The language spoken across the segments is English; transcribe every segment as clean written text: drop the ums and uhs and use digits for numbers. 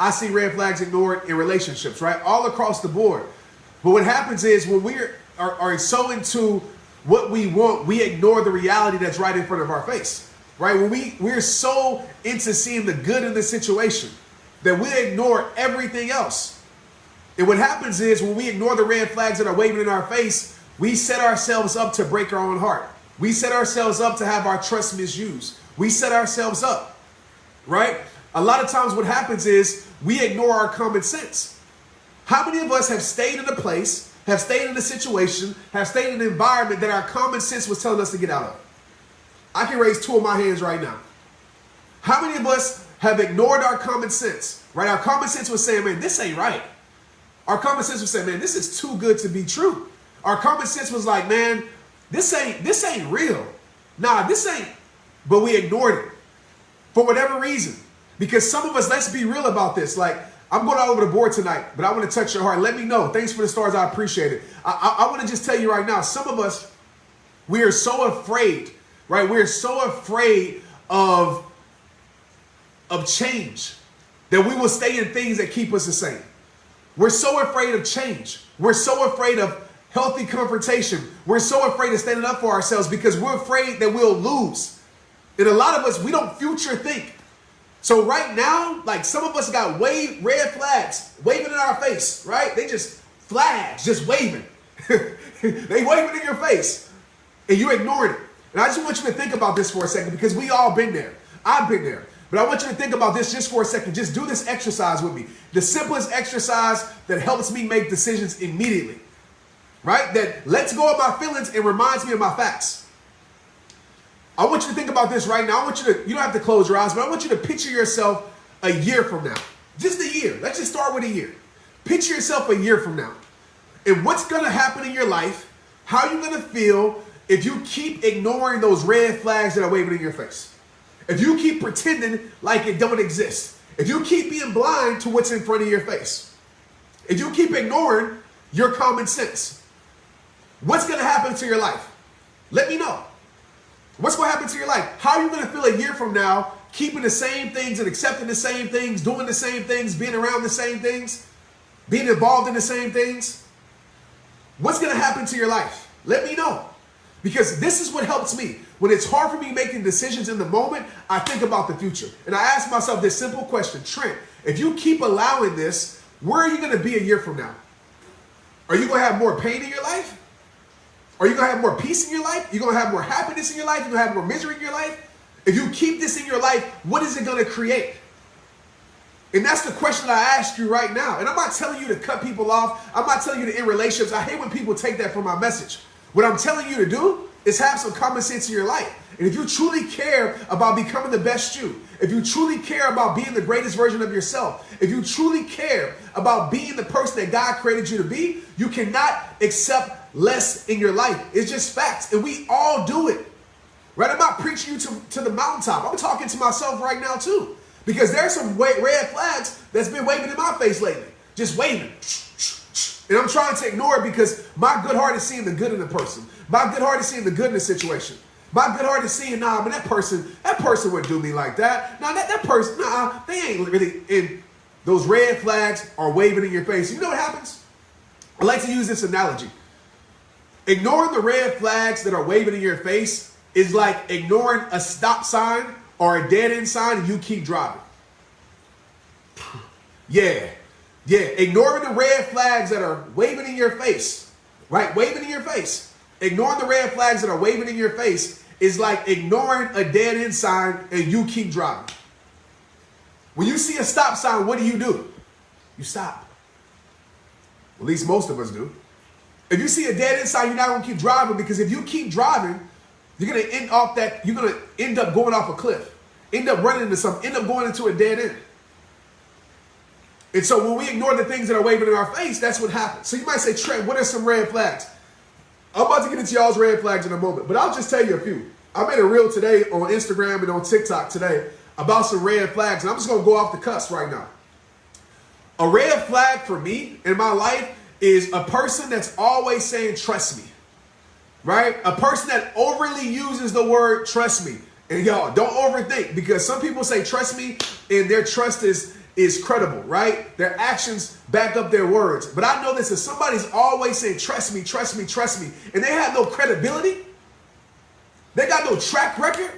I see red flags ignored in relationships, right? All across the board. But what happens is when we are so into what we want, we ignore the reality that's right in front of our face, right? When we're so into seeing the good in the situation that we ignore everything else. And what happens is when we ignore the red flags that are waving in our face, we set ourselves up to break our own heart. We set ourselves up to have our trust misused. We set ourselves up, right? A lot of times what happens is we ignore our common sense. How many of us have stayed in a place, have stayed in a situation, have stayed in an environment that our common sense was telling us to get out of? I can raise two of my hands right now. How many of us have ignored our common sense, right? Our common sense was saying, man, this ain't right. Our common sense was saying, man, this is too good to be true. Our common sense was like, man, this ain't real. Nah, this ain't. But we ignored it for whatever reason. Because some of us, let's be real about this. Like, I'm going all over the board tonight, but I want to touch your heart. Let me know. Thanks for the stars. I appreciate it. I want to just tell you right now, some of us, we are so afraid, right? We're so afraid of change that we will stay in things that keep us the same. We're so afraid of change. We're so afraid of healthy confrontation. We're so afraid of standing up for ourselves because we're afraid that we'll lose. And a lot of us, we don't future think. So right now, like some of us got red flags waving in our face, right? They just flags, just waving. They waving in your face and you're ignoring it. And I just want you to think about this for a second because we all been there. I've been there. But I want you to think about this just for a second. Just do this exercise with me. The simplest exercise that helps me make decisions immediately, right? That lets go of my feelings and reminds me of my facts. I want you to think about this right now. You don't have to close your eyes, but I want you to picture yourself a year from now. Just a year. Let's just start with a year. Picture yourself a year from now. And what's going to happen in your life, how are you going to feel if you keep ignoring those red flags that are waving in your face? If you keep pretending like it don't exist. If you keep being blind to what's in front of your face. If you keep ignoring your common sense. What's going to happen to your life? Let me know. What's going to happen to your life? How are you going to feel a year from now keeping the same things and accepting the same things, doing the same things, being around the same things, being involved in the same things? What's going to happen to your life? Let me know. Because this is what helps me. When it's hard for me making decisions in the moment, I think about the future. And I ask myself this simple question. Trent, if you keep allowing this, where are you going to be a year from now? Are you going to have more pain in your life? Are you going to have more peace in your life? You're going to have more happiness in your life? You're going to have more misery in your life? If you keep this in your life, what is it going to create? And that's the question that I ask you right now. And I'm not telling you to cut people off. I'm not telling you to end relationships. I hate when people take that from my message. What I'm telling you to do is have some common sense in your life. And if you truly care about becoming the best you, if you truly care about being the greatest version of yourself, if you truly care about being the person that God created you to be, you cannot accept less in your life. It's just facts. And we all do it. Right? I'm not preaching you to the mountaintop. I'm talking to myself right now too. Because there's some red flags that's been waving in my face lately. Just waving. And I'm trying to ignore it because my good heart is seeing the good in the person. My good heart is seeing the good in the situation. My good heart is seeing, nah, but that person wouldn't do me like that. Nah, that person, nah, they ain't really. And those red flags are waving in your face. You know what happens? I like to use this analogy. Ignoring the red flags that are waving in your face is like ignoring a stop sign or a dead end sign and you keep driving. Yeah. Ignoring the red flags that are waving in your face, right? Waving in your face. Ignoring the red flags that are waving in your face is like ignoring a dead end sign and you keep driving. When you see a stop sign, what do? You stop. At least most of us do. If you see a dead end sign, you're not going to keep driving because if you keep driving, you're going to end up going off a cliff, end up running into something, end up going into a dead end. And so when we ignore the things that are waving in our face, that's what happens. So you might say, Trent, what are some red flags? I'm about to get into y'all's red flags in a moment, but I'll just tell you a few. I made a reel today on Instagram and on TikTok today about some red flags, and I'm just going to go off the cuff right now. A red flag for me in my life is a person that's always saying, trust me, right? A person that overly uses the word trust me. And y'all, don't overthink because some people say trust me and their trust is is credible, right? Their actions back up their words. But I know this, if somebody's always saying, trust me, trust me, trust me, and they have no credibility, they got no track record,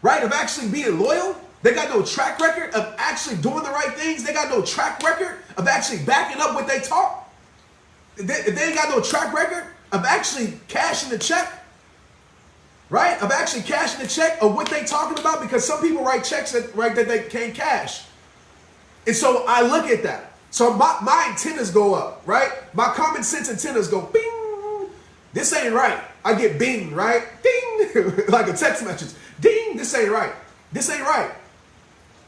right, of actually being loyal. They got no track record of actually doing the right things. They got no track record of actually backing up what they talk. If they ain't got no track record of actually cashing the check, right? Of actually cashing the check of what they talking about, because some people write checks that they can't cash. And so I look at that. So my antennas go up, right? My common sense antennas go bing. This ain't right. I get bing, right? Ding, like a text message. Ding, this ain't right. This ain't right.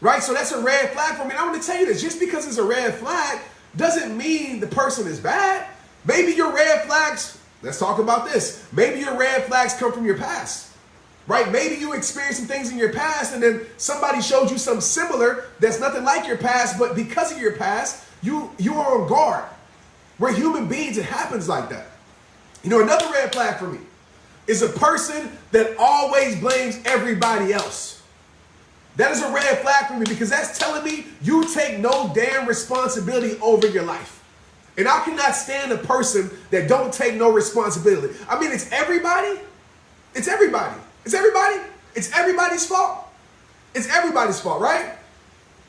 Right? So that's a red flag for me. And I want to tell you this, just because it's a red flag doesn't mean the person is bad. Maybe your red flags, let's talk about this. Maybe your red flags come from your past, right? Maybe you experienced some things in your past and then somebody showed you something similar that's nothing like your past, but because of your past, you are on guard. We're human beings, it happens like that. You know, another red flag for me is a person that always blames everybody else. That is a red flag for me, because that's telling me you take no damn responsibility over your life. And I cannot stand a person that don't take no responsibility. I mean, it's everybody. It's everybody. It's everybody. It's everybody's fault. It's everybody's fault, right?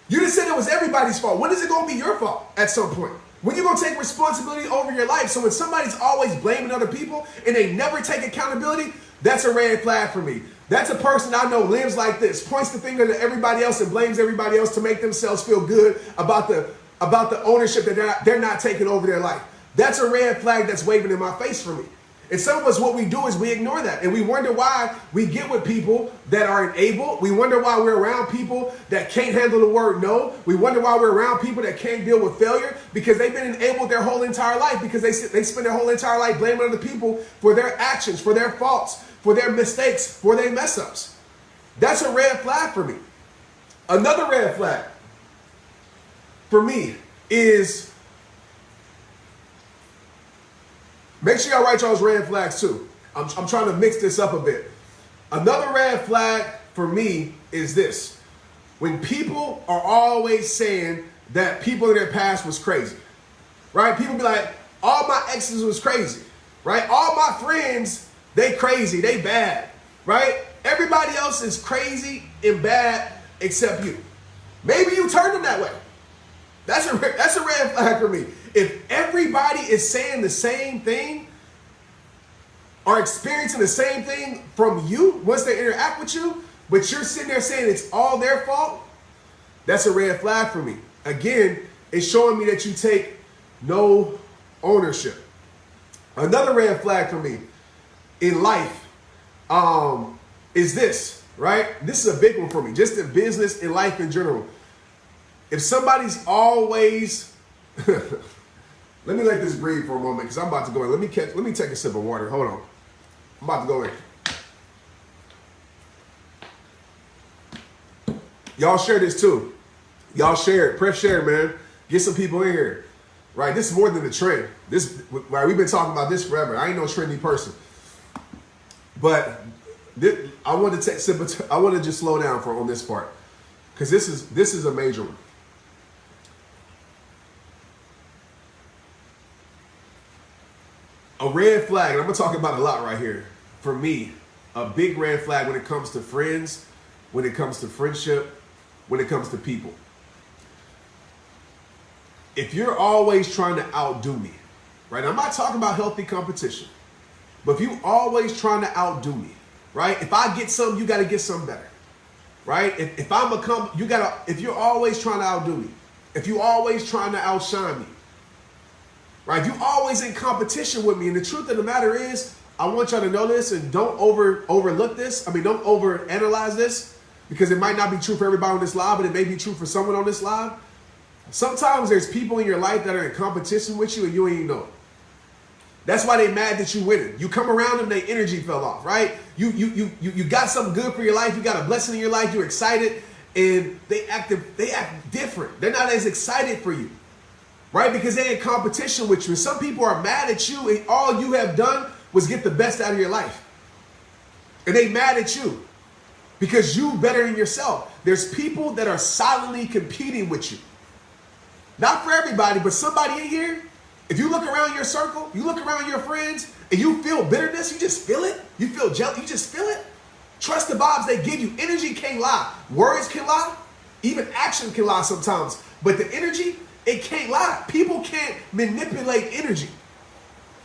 You just said it was everybody's fault. When is it going to be your fault at some point? When you going to take responsibility over your life? So when somebody's always blaming other people and they never take accountability, that's a red flag for me. That's a person I know lives like this, points the finger to everybody else and blames everybody else to make themselves feel good about the ownership that they're not taking over their life. That's a red flag that's waving in my face for me. And some of us, what we do is we ignore that. And we wonder why we get with people that aren't able. We wonder why we're around people that can't handle the word no. We wonder why we're around people that can't deal with failure, because they've been enabled their whole entire life, because they spend their whole entire life blaming other people for their actions, for their faults, for their mistakes, for their mess ups. That's a red flag for me. Another red flag for me is, make sure y'all write y'all's red flags too. I'm trying to mix this up a bit. Another red flag for me is this. When people are always saying that people in their past was crazy, right? People be like, all my exes was crazy, right? All my friends, they crazy, they bad, right? Everybody else is crazy and bad except you. Maybe you turned them that way. That's a red flag for me. If everybody is saying the same thing or experiencing the same thing from you once they interact with you, but you're sitting there saying it's all their fault, that's a red flag for me. Again, it's showing me that you take no ownership. Another red flag for me in life is this, right? This is a big one for me, just in business and life in general. If somebody's always, let me let this breathe for a moment, because I'm about to go in. Let me take a sip of water. Hold on. I'm about to go in. Y'all share this too. Y'all share it. Press share, man. Get some people in here. Right? This is more than a trend. Right, we've been talking about this forever. I ain't no trendy person. But I want to take sip of I want to just slow down on this part, because this is a major one. A red flag, and I'm going to talk about it a lot right here. For me, a big red flag when it comes to friends, when it comes to friendship, when it comes to people. If you're always trying to outdo me, right? I'm not talking about healthy competition, but if you always trying to outdo me, right? If I get something, you got to get something better, right? If you're always trying to outdo me, if you're always trying to outshine me, right? If you're always in competition with me, and the truth of the matter is, I want y'all to know this, and don't overlook this. I mean, don't overanalyze this, because it might not be true for everybody on this live, but it may be true for someone on this live. Sometimes there's people in your life that are in competition with you and you ain't even know it. That's why they mad that you winning. You come around them, their energy fell off, right? You got something good for your life. You got a blessing in your life. You're excited, and they act different. They're not as excited for you, right? Because they're in competition with you. And some people are mad at you, and all you have done was get the best out of your life. And they mad at you because you better than yourself. There's people that are silently competing with you. Not for everybody, but somebody in here, if you look around your circle, you look around your friends, and you feel bitterness, you just feel it. You feel jealous, you just feel it. Trust the vibes they give you. Energy can't lie. Words can lie. Even action can lie sometimes. But the energy, it can't lie. People can't manipulate energy.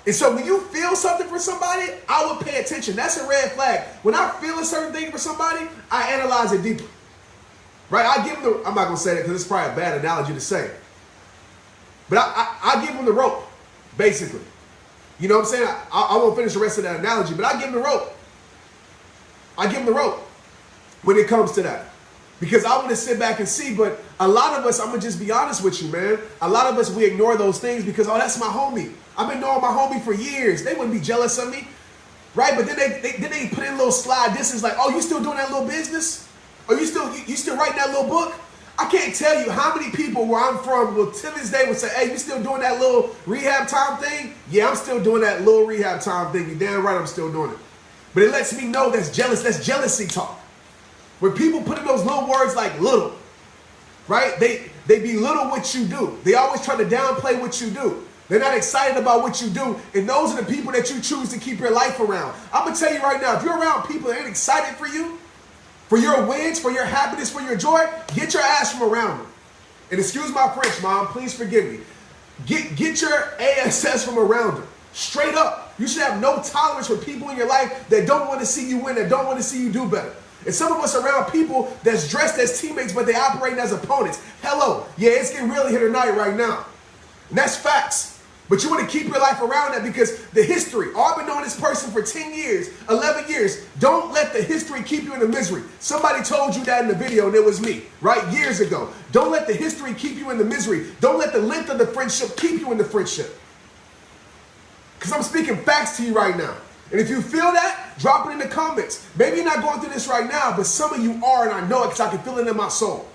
And so when you feel something for somebody, I would pay attention. That's a red flag. When I feel a certain thing for somebody, I analyze it deeper. Right? I give them the, I'm not going to say that because it's probably a bad analogy to say. But I give them the rope, basically. You know what I'm saying? I won't finish the rest of that analogy, but I give them the rope. I give them the rope when it comes to that. Because I want to sit back and see, but a lot of us, I'm going to just be honest with you, man. A lot of us, we ignore those things because, oh, that's my homie. I've been knowing my homie for years. They wouldn't be jealous of me, right? But then they put in a little slide. This is like, oh, you still doing that little business? Or you still writing that little book? I can't tell you how many people where I'm from will to this day would say, hey, you still doing that little rehab time thing? Yeah, I'm still doing that little rehab time thing. You're damn right I'm still doing it. But it lets me know that's jealous. That's jealousy talk. When people put in those little words like little, right? They belittle what you do. They always try to downplay what you do. They're not excited about what you do. And those are the people that you choose to keep your life around. I'm going to tell you right now, if you're around people that ain't excited for you, for your wins, for your happiness, for your joy, get your ass from around them. And excuse my French, Mom, please forgive me. Get your ASS from around them. Straight up. You should have no tolerance for people in your life that don't want to see you win, that don't want to see you do better. And some of us are around people that's dressed as teammates, but they operating as opponents. Hello. Yeah, it's getting really here tonight right now. And that's facts. But you want to keep your life around that because the history, oh, I've been knowing this person for 10 years, 11 years. Don't let the history keep you in the misery. Somebody told you that in the video, and it was me, right? Years ago. Don't let the history keep you in the misery. Don't let the length of the friendship keep you in the friendship. Because I'm speaking facts to you right now. And if you feel that, drop it in the comments. Maybe you're not going through this right now, but some of you are, and I know it because I can feel it in my soul.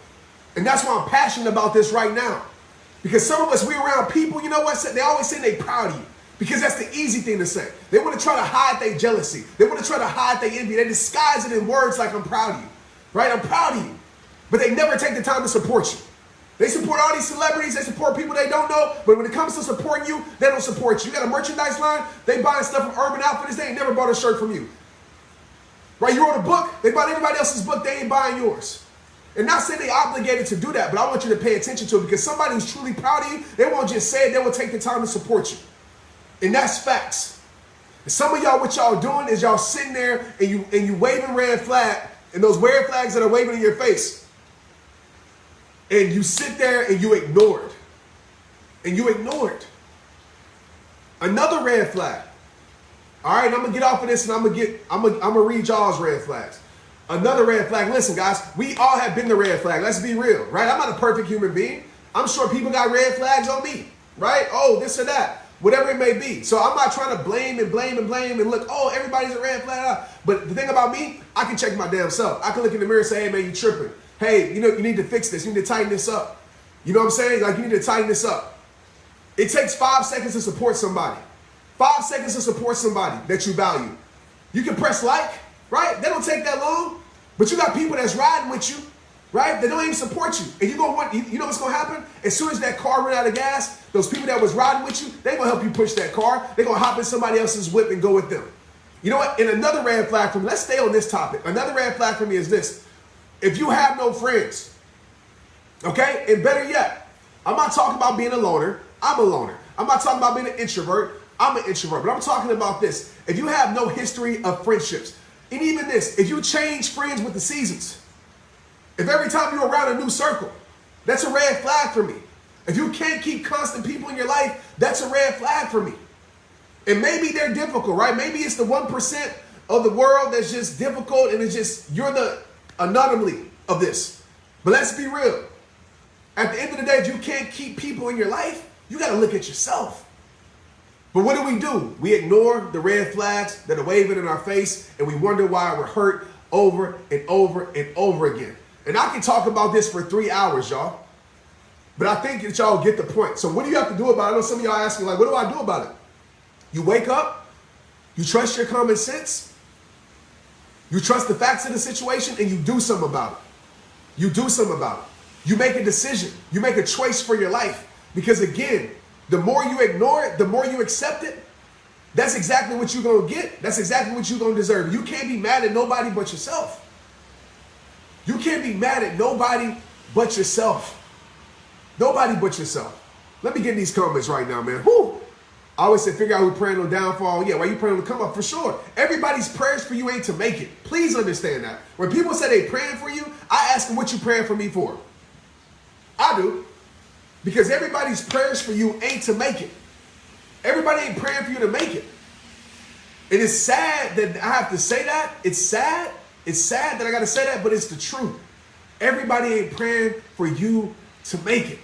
And that's why I'm passionate about this right now. Because some of us, we're around people, you know what? They always say they proud of you. Because that's the easy thing to say. They want to try to hide their jealousy. They want to try to hide their envy. They disguise it in words like, I'm proud of you. Right? I'm proud of you. But they never take the time to support you. They support all these celebrities. They support people they don't know. But when it comes to supporting you, they don't support you. You got a merchandise line. They buying stuff from Urban Outfitters. They ain't never bought a shirt from you. Right? You wrote a book. They bought everybody else's book. They ain't buying yours. And not saying they obligated to do that, but I want you to pay attention to it because somebody who's truly proud of you, they won't just say it. They will take the time to support you. And that's facts. And some of y'all, what y'all doing is y'all sitting there and you waving red flag, and those red flags that are waving in your face. And you sit there and you ignore it. And you ignore it. Another red flag. All right, I'm gonna get off of this and I'm gonna read y'all's red flags. Another red flag. Listen, guys, we all have been the red flag. Let's be real, right? I'm not a perfect human being. I'm sure people got red flags on me, right? Oh, this or that, whatever it may be. So I'm not trying to blame and look, oh, everybody's a red flag. But the thing about me, I can check my damn self. I can look in the mirror and say, hey, man, you tripping. Hey, you know, you need to fix this. You need to tighten this up. You know what I'm saying? Like, you need to tighten this up. It takes 5 seconds to support somebody. 5 seconds to support somebody that you value. You can press like, right? They don't take that long. But you got people that's riding with you, right? They don't even support you. And you know what's going to happen? As soon as that car run out of gas, those people that was riding with you, they going to help you push that car. They're going to hop in somebody else's whip and go with them. You know what? And another red flag for me, let's stay on this topic. Another red flag for me is this. If you have no friends, okay? And better yet, I'm not talking about being a loner. I'm a loner. I'm not talking about being an introvert. I'm an introvert. But I'm talking about this. If you have no history of friendships, and even this, if you change friends with the seasons, if every time you're around a new circle, that's a red flag for me. If you can't keep constant people in your life, that's a red flag for me. And maybe they're difficult, right? Maybe it's the 1% of the world that's just difficult and it's just, you're the anomaly of this. But let's be real. At the end of the day, if you can't keep people in your life, you got to look at yourself. But what do? We ignore the red flags that are waving in our face, and we wonder why we're hurt over and over and over again. And I can talk about this for 3 hours, y'all. But I think that y'all get the point. So what do you have to do about it? I know some of y'all asking, like, what do I do about it? You wake up, you trust your common sense, You trust the facts of the situation and you do something about it. You do something about it. You make a decision. You make a choice for your life. Because again, the more you ignore it, the more you accept it, that's exactly what you're going to get. That's exactly what you're going to deserve. You can't be mad at nobody but yourself. You can't be mad at nobody but yourself. Nobody but yourself. Let me get in these comments right now, man. Whew. I always say, figure out who praying on downfall. Yeah, why you praying on the come up? For sure. Everybody's prayers for you ain't to make it. Please understand that. When people say they praying for you, I ask them, what you praying for me for? I do. Because everybody's prayers for you ain't to make it. Everybody ain't praying for you to make it. It is sad that I have to say that. It's sad. It's sad that I got to say that, but it's the truth. Everybody ain't praying for you to make it.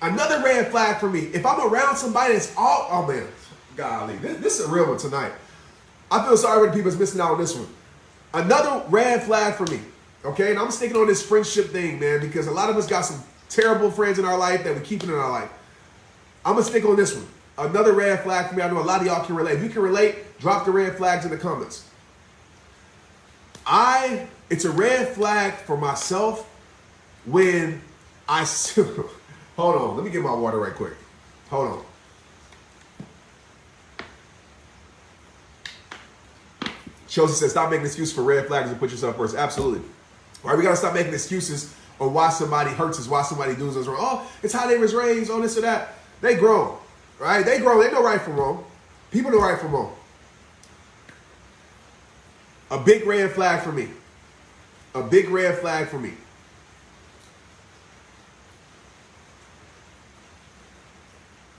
Another red flag for me. If I'm around somebody that's all, oh man, golly, this is a real one tonight. I feel sorry for the people that's missing out on this one. Another red flag for me, okay? And I'm sticking on this friendship thing, man, because a lot of us got some terrible friends in our life that we're keeping in our life. I'm going to stick on this one. Another red flag for me. I know a lot of y'all can relate. If you can relate, drop the red flags in the comments. It's a red flag for myself when I still... Hold on. Let me get my water right quick. Hold on. Chelsea says, stop making excuses for red flags and put yourself first. Absolutely. All right, we got to stop making excuses on why somebody hurts us, why somebody does us wrong. Oh, it's how they was raised, on this or that. They grown, right? They grown. They know right from wrong. People know right from wrong. A big red flag for me. A big red flag for me.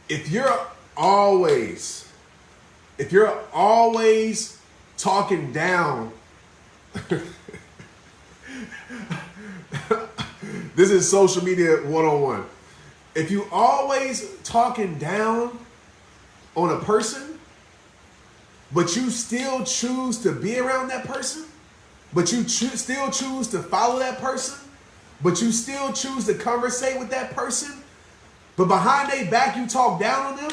If you're always talking down, this is social media 101. If you always talking down on a person, but you still choose to be around that person, but you still choose to follow that person, but you still choose to conversate with that person, but behind their back you talk down on them,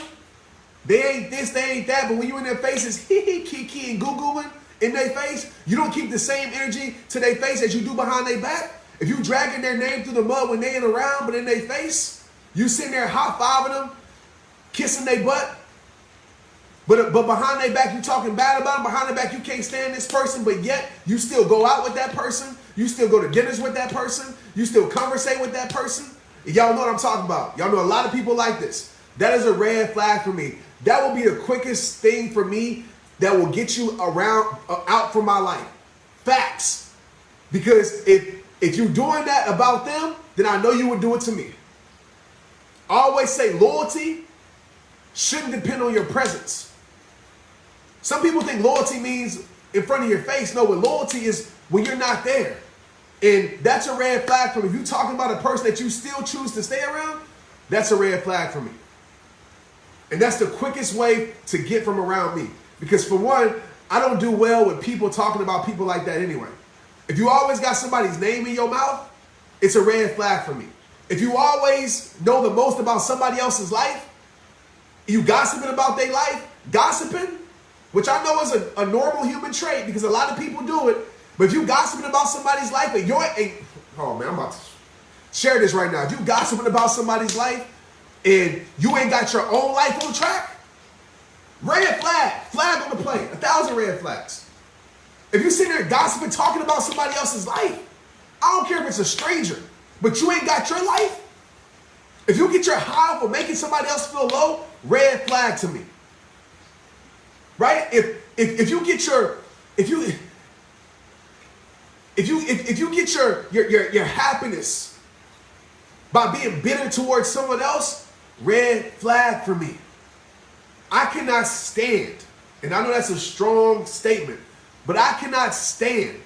they ain't this, they ain't that, but when you in their faces, kiki and goo-gooing in their face, you don't keep the same energy to their face as you do behind their back. If you dragging their name through the mud when they ain't around, but in their face, you sitting there high-fiving them, kissing their butt, but behind their back you talking bad about them, behind their back you can't stand this person, but yet you still go out with that person, you still go to dinners with that person, you still conversate with that person. Y'all know what I'm talking about. Y'all know a lot of people like this. That is a red flag for me. That will be the quickest thing for me that will get you out from my life. Facts. Because if you're doing that about them, then I know you would do it to me. I always say loyalty shouldn't depend on your presence. Some people think loyalty means in front of your face. No, what loyalty is when you're not there. And that's a red flag for me. If you're talking about a person that you still choose to stay around, that's a red flag for me. And that's the quickest way to get from around me. Because for one, I don't do well with people talking about people like that anyway. If you always got somebody's name in your mouth, it's a red flag for me. If you always know the most about somebody else's life, you gossiping about their life, gossiping, which I know is a normal human trait because a lot of people do it. But if you gossiping about somebody's life and oh man, I'm about to share this right now. If you gossiping about somebody's life and you ain't got your own life on track, red flag on the plate, 1,000 red flags. If you sitting there gossiping, talking about somebody else's life, I don't care if it's a stranger, but you ain't got your life. If you get your high for making somebody else feel low, red flag to me. Right? If you get your happiness by being bitter towards someone else, red flag for me. I cannot stand, and I know that's a strong statement, but I cannot stand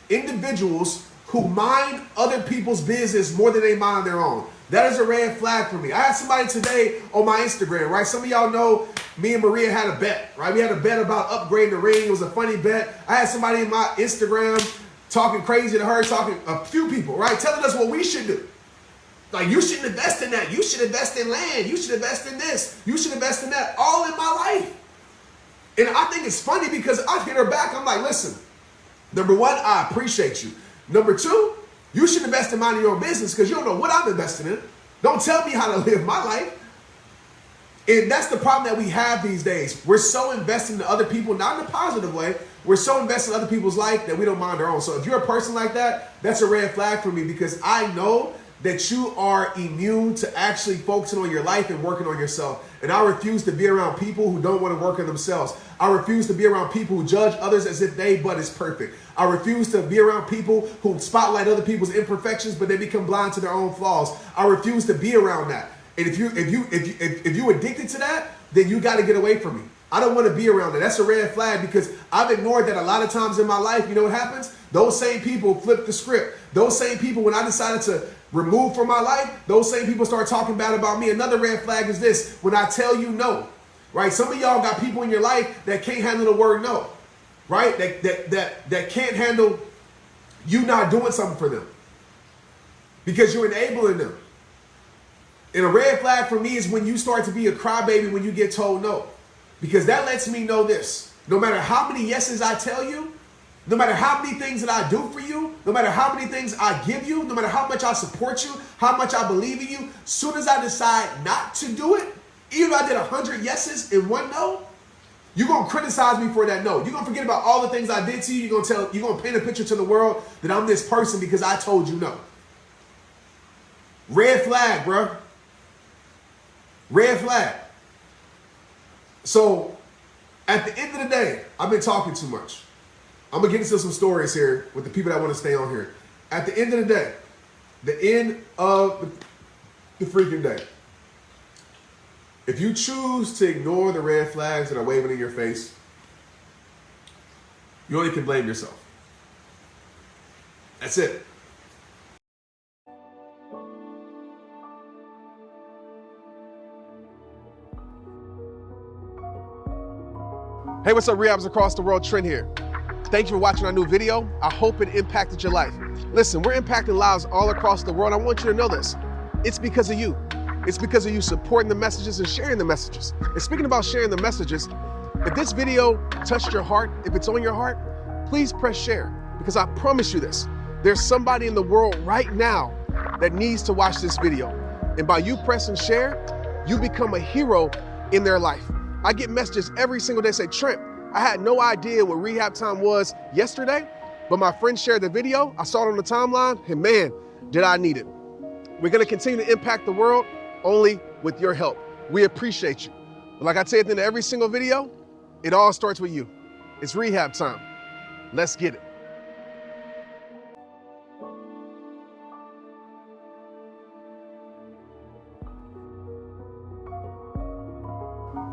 individuals who mind other people's business more than they mind their own. That is a red flag for me. I had somebody today on my Instagram, right? Some of y'all know me and Maria had a bet, right? We had a bet about upgrading the ring. It was a funny bet. I had somebody in my Instagram talking crazy to her, talking a few people, right? Telling us what we should do. Like, you shouldn't invest in that. You should invest in land. You should invest in this. You should invest in that. All in my life. And I think it's funny because I hit her back. I'm like, listen, number one, I appreciate you. Number two, you should invest in minding your own business because you don't know what I'm investing in. Don't tell me how to live my life. And that's the problem that we have these days. We're so invested in other people, not in a positive way. We're so invested in other people's life that we don't mind our own. So if you're a person like that, that's a red flag for me because I know that you are immune to actually focusing on your life and working on yourself. And I refuse to be around people who don't want to work on themselves. I refuse to be around people who judge others as if they but is perfect. I refuse to be around people who spotlight other people's imperfections, but they become blind to their own flaws. I refuse to be around that. And if you addicted to that, then you got to get away from me. I don't want to be around that. That's a red flag because I've ignored that a lot of times in my life. You know what happens? Those same people flip the script. Those same people, when I decided to remove from my life, those same people start talking bad about me. Another red flag is this: when I tell you no, right? Some of y'all got people in your life that can't handle the word no, right? That can't handle you not doing something for them because you're enabling them. And a red flag for me is when you start to be a crybaby when you get told no. Because that lets me know this: no matter how many yeses I tell you, no matter how many things that I do for you, no matter how many things I give you, no matter how much I support you, how much I believe in you, soon as I decide not to do it, even if I did 100 yeses and one no, you're going to criticize me for that no. You're going to forget about all the things I did to you. You're going to paint a picture to the world that I'm this person because I told you no. Red flag, bro. Red flag. So, at the end of the day, I've been talking too much. I'm going to get into some stories here with the people that want to stay on here. At the end of the day, the end of the freaking day, if you choose to ignore the red flags that are waving in your face, you only can blame yourself. That's it. Hey, what's up, rehabs across the world? Trent here. Thank you for watching our new video. I hope it impacted your life. Listen, we're impacting lives all across the world. I want you to know this. It's because of you. It's because of you supporting the messages and sharing the messages. And speaking about sharing the messages, if this video touched your heart, if it's on your heart, please press share because I promise you this. There's somebody in the world right now that needs to watch this video. And by you pressing share, you become a hero in their life. I get messages every single day say, Trent, I had no idea what rehab time was yesterday, but my friend shared the video. I saw it on the timeline, and man, did I need it. We're gonna continue to impact the world only with your help. We appreciate you. But like I say at the end of every single video, it all starts with you. It's rehab time. Let's get it.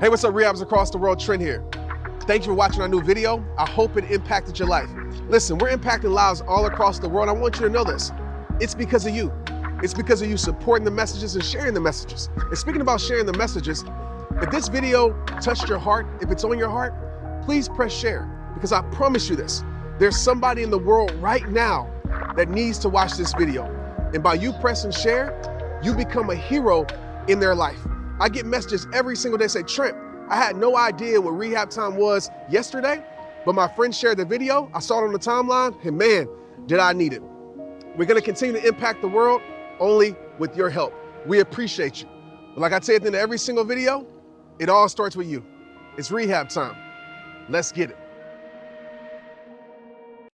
Hey, what's up, rehabs across the world? Trent here. Thank you for watching our new video. I hope it impacted your life. Listen, we're impacting lives all across the world. I want you to know this. It's because of you. It's because of you supporting the messages and sharing the messages. And speaking about sharing the messages, if this video touched your heart, if it's on your heart, please press share because I promise you this. There's somebody in the world right now that needs to watch this video. And by you pressing share, you become a hero in their life. I get messages every single day say, Trent, I had no idea what rehab time was yesterday, but my friend shared the video. I saw it on the timeline, and man, did I need it. We're gonna continue to impact the world only with your help. We appreciate you. But like I say at the end of every single video, it all starts with you. It's rehab time. Let's get it.